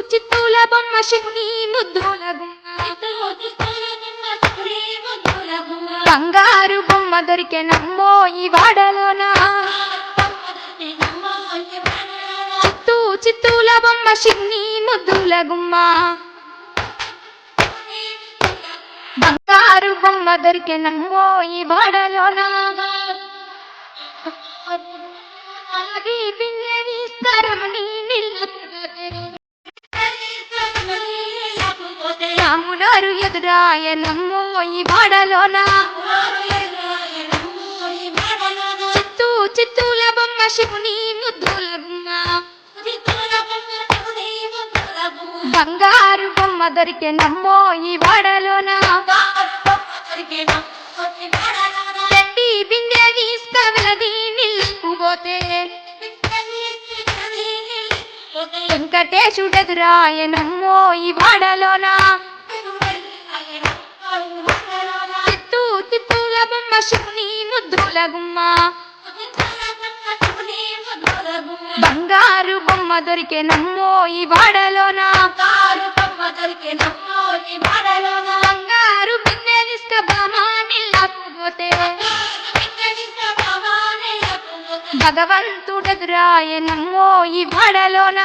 చిత్తూల బొమ్మ శివుని ముద్దుల గుమ్మ బంగారు బొమ్మ దొరికెనమ్మో ఈ వాడలోన చిత్తూల బొమ్మ శివుని ముద్దుల గుమ్మ బంగారు బొమ్మ దొరికెనమ్మో ఈ వాడలోన రాములారు ఎదురాయనమ్మో ఈ వాడలోన చిత్తూల బొమ్మ శివుని ముద్దుల గుమ్మ బంగారు బొమ్మ దొరికెనమ్మో ఈ వాడలోన పెట్టి బిందె తీసుకవలది నిలుపుపోతే వెంకటేశుడెదురాయనమ్మో ఈ వాడలోన చిత్తూల బొమ్మ శివుని ముద్దుల గుమ్మ బంగారు బొమ్మ దొరికెనమ్మో ఈ వాడలోన బంగారు బిందె తీసుకబామా నిల్లాకుపోతే భగవంతుడెదురాయనమ్మో ఈ వాడలోన